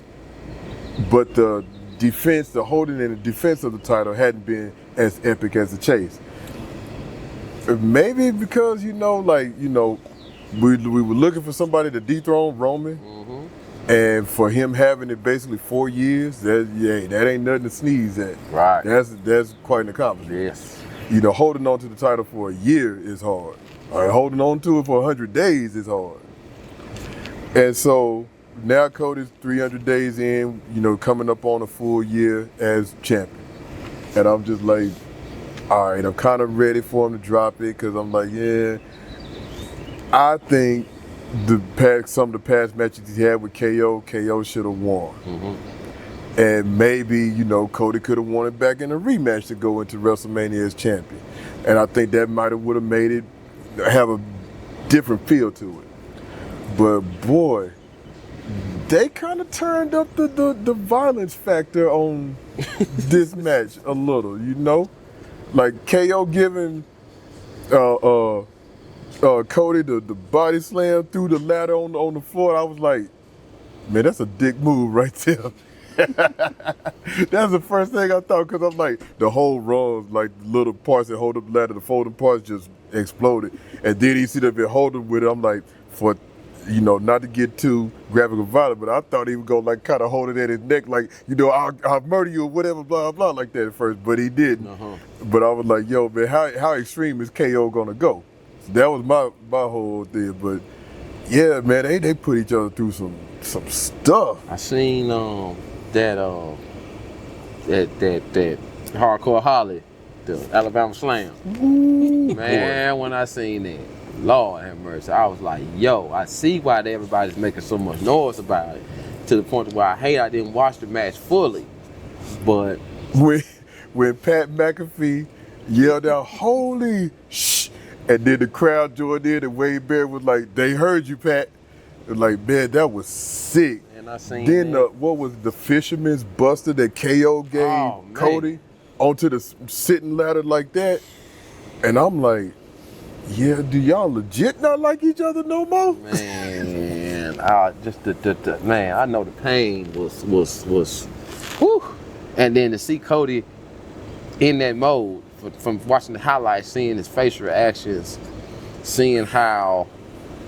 But the defense, the holding and the defense of the title hadn't been as epic as the chase. Maybe because, you know, like, you know, we were looking for somebody to dethrone Roman. And for him having it basically 4 years, that ain't nothing to sneeze at. Right. That's quite an accomplishment. Yes. You know, holding on to the title for a year is hard. Holding on to it for 100 days is hard. And so now Cody's 300 days in, you know, coming up on a full year as champion. And I'm just like, all right, I'm kind of ready for him to drop it, because I'm like, yeah, I think some of the past matches he had with KO should have won. And maybe, you know, Cody could have won it back in a rematch to go into WrestleMania as champion. And I think that might have would have made it have a different feel to it. But boy, they kind of turned up the violence factor on this match a little, you know? Like KO giving Cody the body slam through the ladder on the floor. I was like, man, that's a dick move right there. That's the first thing I thought, because I'm like, the whole rungs, like little parts that hold up the ladder, the folding parts just exploded. And then he see that been holding with it. I'm like, for, you know, not to get too graphic or violent, but I thought he would go like kind of hold it at his neck, like, you know, I'll murder you or whatever, blah, blah, like that at first, but he didn't. But I was like, yo, man, how extreme is KO gonna go? So that was my whole thing. But yeah, man, they put each other through some stuff. I seen that Hardcore Holly, the Alabama Slam. Ooh, Man, when I seen that, Lord have mercy, I was like, yo, I see why everybody's making so much noise about it, to the point where I didn't watch the match fully. But when Pat McAfee yelled out, holy shh, and then the crowd joined in and Wade Barrett was like, they heard you, Pat. And like, man, that was sick. And I seen then that. what was the Fisherman's Buster that KO gave Cody onto the sitting ladder like that? And I'm like, yeah, do y'all legit not like each other no more? Man, man, I know the pain was whew. And then to see Cody in that mode, from watching the highlights, seeing his facial reactions, seeing how,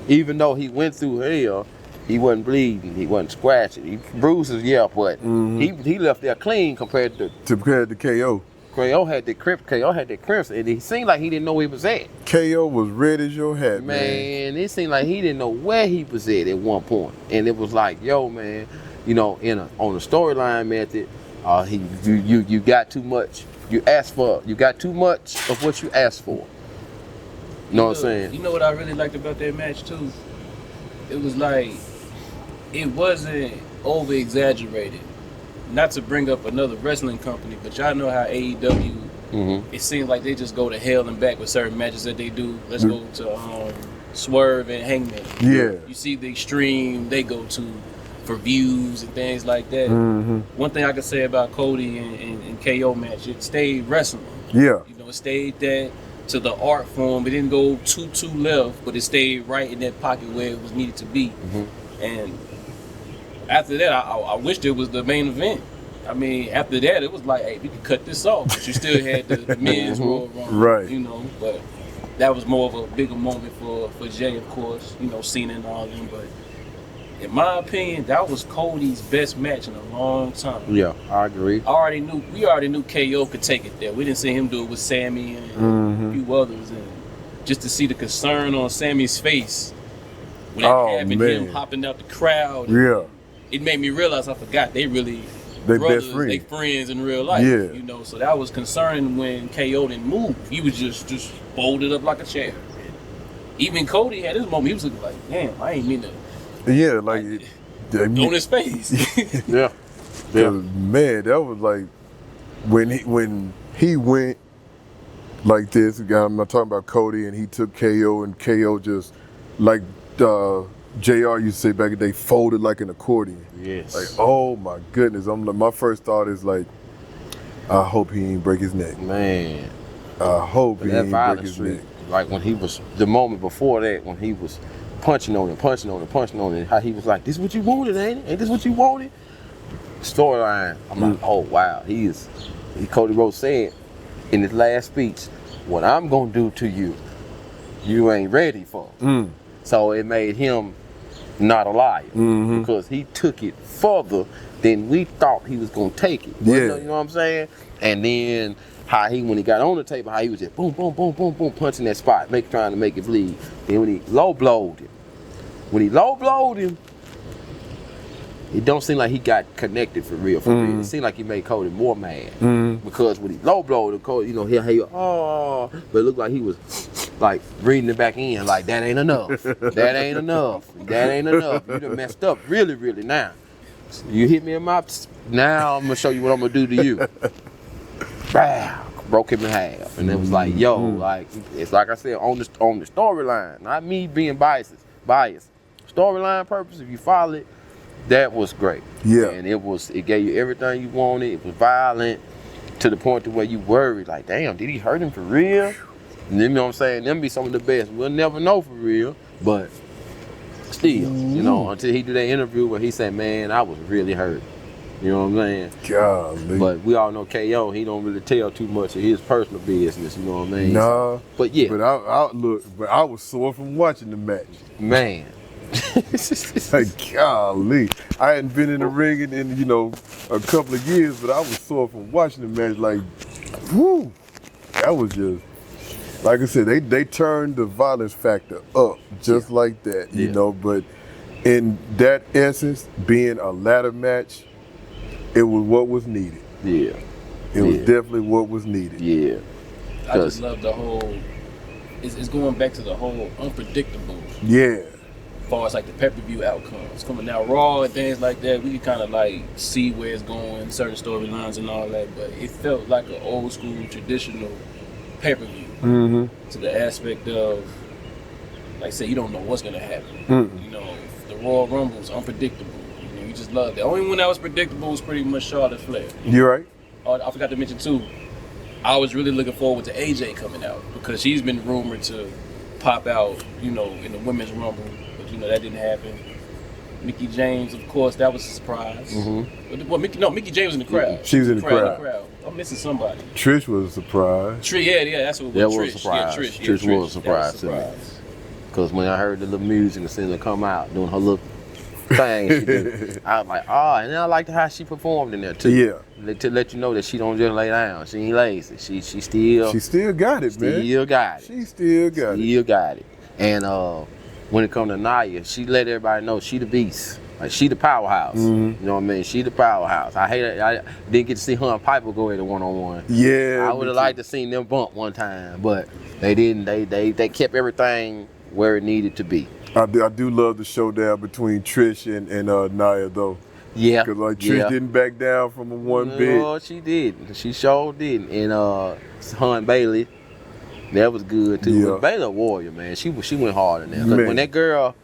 even though he went through hell, he wasn't bleeding, he wasn't scratching. He bruises, yeah, but he left there clean compared to KO. KO had the crimps, and it seemed like he didn't know where he was at. KO was red as your hat, man. Man, it seemed like he didn't know where he was at one point. And it was like, yo, man, you know, on the storyline method, you got too much. You got too much of what you asked for. You know what I'm saying? You know what I really liked about that match too? It was like, it wasn't over exaggerated. Not to bring up another wrestling company, but y'all know how AEW, it seems like they just go to hell and back with certain matches that they do. Let's go to Swerve and Hangman. Yeah. You see the extreme they go to for views and things like that. One thing I could say about Cody and KO match, it stayed wrestling. Yeah. You know, it stayed that to the art form. It didn't go too left, but it stayed right in that pocket where it was needed to be. And after that, I wished it was the main event. I mean, after that, it was like, hey, we could cut this off, but you still had the men's Royal Rumble, right? You know, but that was more of a bigger moment for Jay, of course. You know, Cena and all them. But in my opinion, that was Cody's best match in a long time. Yeah, I agree. We already knew KO could take it there. We didn't see him do it with Sammy and a few others, and just to see the concern on Sammy's face without having him hopping out the crowd. Yeah. It made me realize I forgot they really they brothers, best friends. they friends in real life. Yeah. You know, so that was concerning when KO didn't move. He was just folded up like a chair. Even Cody had his moment. He was looking like, damn, I ain't mean to. Yeah, like on his face. Yeah. Man, that was like when he went like this. I'm not talking about Cody, and he took KO, and KO just like JR used to say back in the day, folded like an accordion. Yes. Like, oh my goodness. I'm like, my first thought is like, I hope he ain't break his neck. Man. I hope he ain't break his neck. Like when he was, the moment before that, when he was punching on it, how he was like, this is what you wanted, ain't it? Ain't this what you wanted? Storyline. I'm like, oh wow. Cody Rhodes said in his last speech, what I'm gonna do to you, you ain't ready for. So it made him not a liar because he took it further than we thought he was gonna take it. Yeah. You know what I'm saying? And then how when he got on the table, how he was just boom, boom, boom, boom, boom, punching that spot, trying to make it bleed. Then when he low blowed him, it don't seem like he got connected for real. It seemed like he made Cody more mad because when he low blowed him, Cody, you know, he but it looked like he was like reading it back in, like that ain't enough. That ain't enough. You done messed up really, really now. You hit me in my, now I'm gonna show you what I'm gonna do to you. Bow, broke him in half, and it was like, yo, like it's like I said on the storyline, not me being biased. Storyline purpose, if you follow it, that was great. Yeah. And it gave you everything you wanted. It was violent to the point to where you worried, like, damn, did he hurt him for real? And then, you know what I'm saying? Them be some of the best. We'll never know for real, but still, you know, until he did that interview where he said, man, I was really hurt. You know what I'm saying? Golly. But we all know KO, he don't really tell too much of his personal business, you know what I mean? Nah. But yeah. But I was sore from watching the match. Man. Like, golly. I hadn't been in the ring in, you know, a couple of years, but I was sore from watching the match. Like, whoo. That was just, like I said, they turned the violence factor up just like that, you know. But in that essence, being a ladder match, it was what was needed. Yeah. It was definitely what was needed. Yeah. I just love the whole, it's going back to the whole unpredictable. Yeah. As far as like the pay-per-view outcomes. Coming out Raw and things like that, we could kind of like see where it's going, certain storylines and all that, but it felt like an old school, traditional pay-per-view. To the aspect of, like I said, you don't know what's going to happen. You know, the Royal Rumble is unpredictable. You know, you just love it. The only one that was predictable was pretty much Charlotte Flair. You're right. Oh, I forgot to mention too, I was really looking forward to AJ coming out because she's been rumored to pop out, you know, in the Women's Rumble. You know, that didn't happen. Mickie James, of course, that was a surprise. Well, Mickie James was in the crowd. She was in the crowd. I'm missing somebody. Trish was a surprise. Yeah, that's what That was. was a surprise. Yeah, Trish was a surprise to me. Because when I heard the little music and seen her come out doing her little thing, she did, I was like, and then I liked how she performed in there too. Yeah. To let you know that she don't just lay down. She ain't lazy. She still got it, man. Still got it. She still got it. And when it come to Nia, she let everybody know she the beast. Like, she the powerhouse. You know what I mean? She the powerhouse. I hate it. I didn't get to see her and Piper go at it one-on-one. Yeah. I would have liked to see them bump one time, but they didn't. They kept everything where it needed to be. I do love the showdown between Trish and Nia, though. Yeah. Because, like, Trish didn't back down from a one bit. No, she didn't. She sure didn't. And her and Bailey, that was good, too. Yeah. But Bailey a warrior, man. She went hard in there. Because when that girl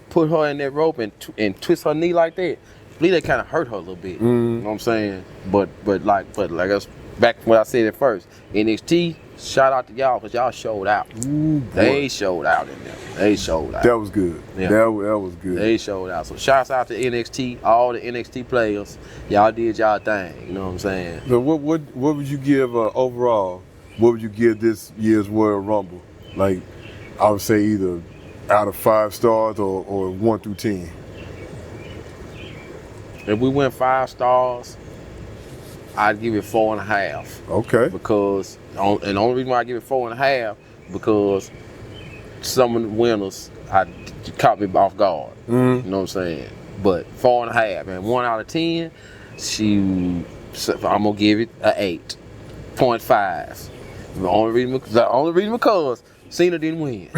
put her in that rope and twist her knee like that, I believe that kind of hurt her a little bit. You know what I'm saying? But like us back when I said it first, NXT, shout out to y'all because y'all showed out. They showed out in there. They showed out. That was good. Yeah. That was good. They showed out. So shouts out to NXT, all the NXT players. Y'all did y'all thing. You know what I'm saying? So what would you give overall? What would you give this year's Royal Rumble? Like, I would say either out of 5 stars or 1 through 10. If we went 5 stars, I'd give it 4.5. Okay. Because, and the only reason why I give it 4.5, because some of the winners caught me off guard. You know what I'm saying? But 4.5, and 1 out of 10, I'm gonna give it an 8.5. The only reason because Cena didn't win.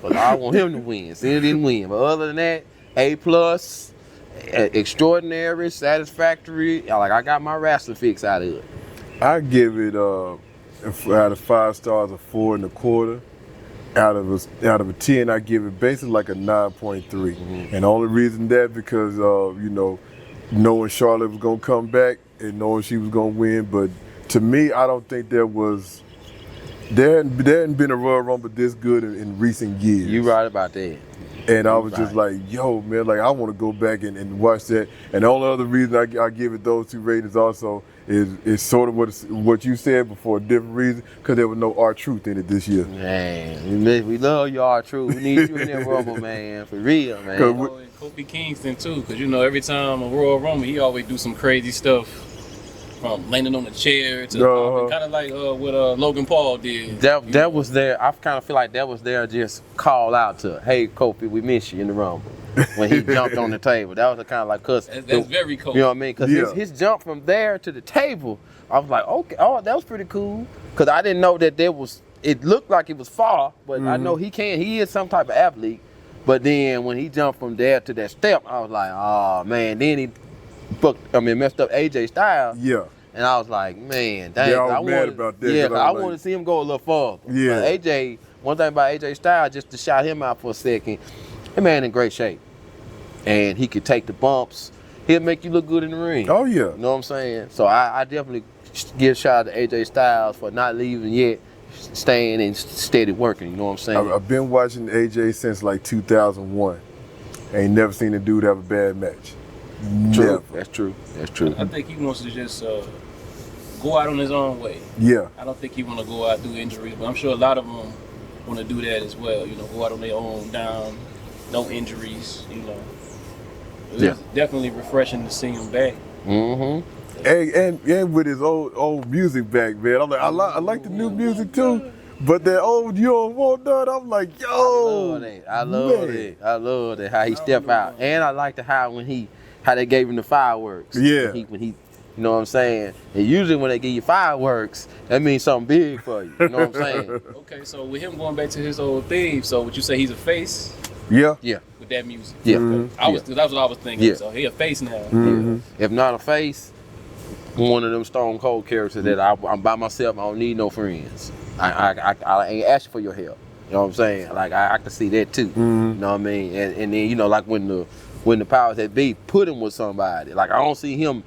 But I want him to win. Cena didn't win. But other than that, A+, extraordinary, satisfactory. Like, I got my wrestling fix out of it. I give it out of 5 stars a 4.25. Out of a 10, I give it basically like a 9.3. And the only reason that because knowing Charlotte was gonna come back and knowing she was gonna win. But to me, I don't think there hadn't been a Royal Rumble this good in recent years. You right about that. And I was just like, yo, man, like I want to go back and watch that. And the only other reason I give it those 2 ratings also is sort of what you said before, a different reason, because there was no R-Truth in it this year. Man, we love you, R-Truth. We need you in that Rumble, man, for real, man. Kofi Kingston too, because every time a Royal Rumble, he always do some crazy stuff. From landing on the chair to kind of like what Logan Paul did. That was there. I kind of feel like that was there just call out to, hey, Kofi, we miss you in the Rumble. When he jumped on the table. That was kind of like, cause that's very cool. You know what I mean? Because his jump from there to the table, I was like, okay, that was pretty cool. Because I didn't know that it looked like it was far, but I know he is some type of athlete. But then when he jumped from there to that step, I was like, oh man. Then he messed up AJ Styles. Yeah. And I was like, man, dang. Yeah, I was mad about that. Yeah, 'cause I was wanted to see him go a little further. Yeah. But AJ, one thing about AJ Styles, just to shout him out for a second, that man in great shape. And he could take the bumps. He'll make you look good in the ring. Oh, yeah. You know what I'm saying? So I definitely give a shout out to AJ Styles for not leaving yet, staying and steady working. You know what I'm saying? I've been watching AJ since like 2001. Ain't never seen a dude have a bad match. True. Never. That's true. That's true. I think he wants to just go out on his own way. Yeah. I don't think he want to go out through injuries, but I'm sure a lot of them want to do that as well. You know, go out on their own, down, no injuries. You know, it's definitely refreshing to see him back. Mm-hmm. And with his old music back, man. I'm like, I like the new music too. But that old You Don't Want None, I'm like, yo. I love it. How he step out. And I like how they gave him the fireworks. Yeah. When he you know what I'm saying? And usually when they give you fireworks, that means something big for you. You know what I'm saying? Okay, so with him going back to his old theme, so would you say he's a face? Yeah. Yeah. With that music? Yeah. Mm-hmm. That's what I was thinking. Yeah. So he a face now. Mm-hmm. If not a face, one of them Stone Cold characters that I'm by myself, I don't need no friends. I ain't asking for your help. You know what I'm saying? Like I can see that too. Mm-hmm. You know what I mean? And then, you know, like when the powers that be put him with somebody, like I don't see him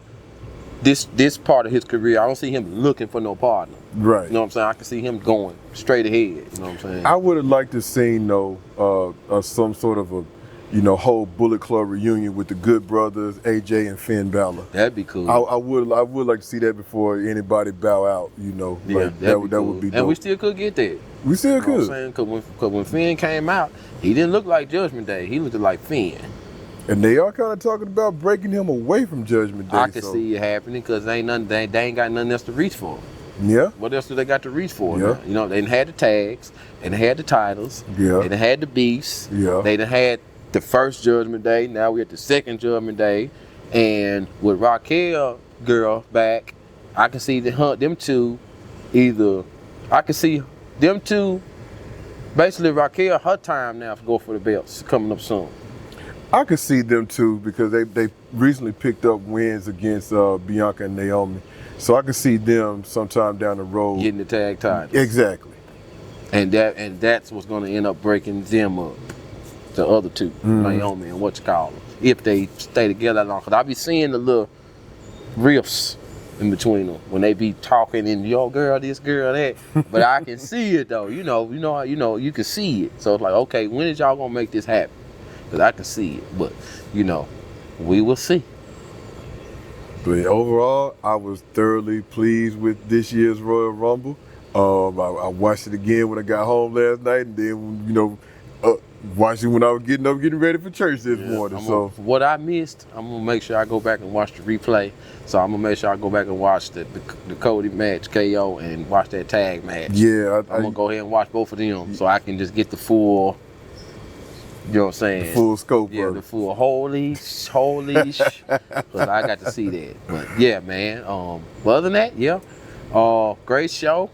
this part of his career, I don't see him looking for no partner. Right. You know what I'm saying? I can see him going straight ahead. You know what I'm saying? I would have liked to seen some sort of a whole Bullet Club reunion with the Good Brothers, AJ and Finn Balor. That'd be cool. I would like to see that before anybody bow out. Yeah, like that would be dope. And we still could get that. We still You know what I'm could. saying? Because when Finn came out, he didn't look like Judgment Day. He looked like Finn. And they are kind of talking about breaking him away from Judgment Day. I can see it happening because they ain't got nothing else to reach for. Yeah. What else do they got to reach for? Yeah. Now? You know, they done had the tags, they done had the titles, Yeah. they done had the beasts, Yeah. they done had the first Judgment Day, now we're at the second Judgment Day, and with Raquel girl back, I can see them two basically Raquel, her time now to go for the belts coming up soon. I could see them too because they recently picked up wins against Bianca and Naomi. So I could see them sometime down the road. Getting the tag titles. Exactly. And that's what's going to end up breaking them up. The other two, Naomi and if they stay together long. Because I be seeing the little riffs in between them when they be talking and yo girl this girl that. But I can see it though. You can see it. So it's like, okay, when is y'all gonna make this happen? Because I can see it. But we will see. But overall, I was thoroughly pleased with this year's Royal Rumble. I watched it again when I got home last night, and then watched it when I was getting ready for church this morning. So what I missed, I'm gonna make sure I go back and watch the replay. So I'm gonna make sure I go back and watch the Cody match, KO, and watch that tag match. Yeah, I'm gonna go ahead and watch both of them, so I can just get the full. You know what I'm saying? The full scope yeah, of the it. full holy, because I got to see that. But yeah, man. But other than that, yeah, great show.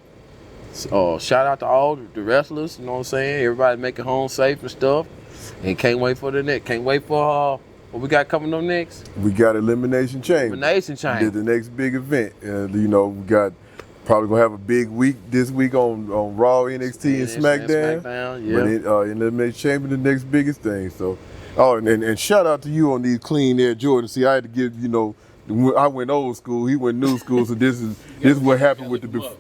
Shout out to all the wrestlers. You know what I'm saying? Everybody make it home safe and stuff. And can't wait for the next. Can't wait for what we got coming up next. We got Elimination Chamber. Elimination Chamber. The next big event. We got probably gonna have a big week this week on Raw, NXT, and SmackDown. Yeah. But Elimination Chamber, the next biggest thing. So, and shout out to you on these clean air Jordans. See, I had to give I went old school, he went new school. So this is what happened with the before.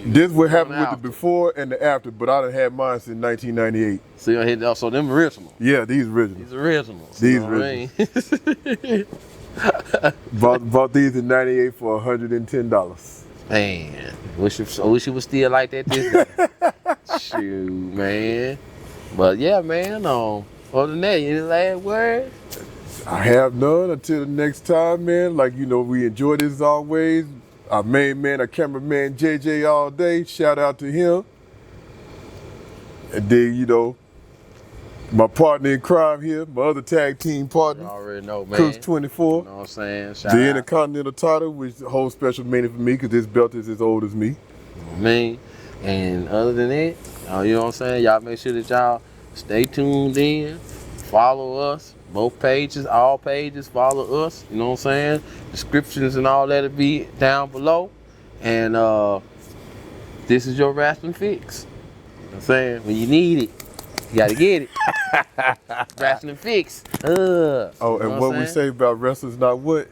This what happened with the before and the after. But I done had mine since 1998. See, I hit also them original. Yeah, these originals. These originals. These you know originals. Bought these in '98 for $110. Man, wish it was still like that this day. Shoot, man. But yeah, man. Other than that, any last word? I have none until the next time, man. Like, we enjoy this as always. Our main man, our cameraman, JJ all day. Shout out to him. And then, my partner in crime here, my other tag team partner. You already know, man. Cookz24. You know what I'm saying? Shout The out. Intercontinental title, which holds special meaning for me because this belt is as old as me. You know what I mean? And other than that, you know what I'm saying? Y'all make sure that y'all stay tuned in follow us. Both pages, all pages, follow us. You know what I'm saying? Descriptions and all that'll be down below. And this is your wrestling fix. You know what I'm saying? When you need it, you gotta get it. Wrestling fix. Oh, and what we say about wrestling's not what?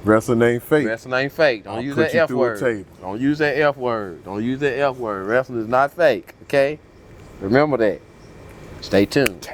Wrestling ain't fake. Wrestling ain't fake. Don't use that F word. Don't use that F word. Don't use that F word. Wrestling is not fake. Okay? Remember that. Stay tuned.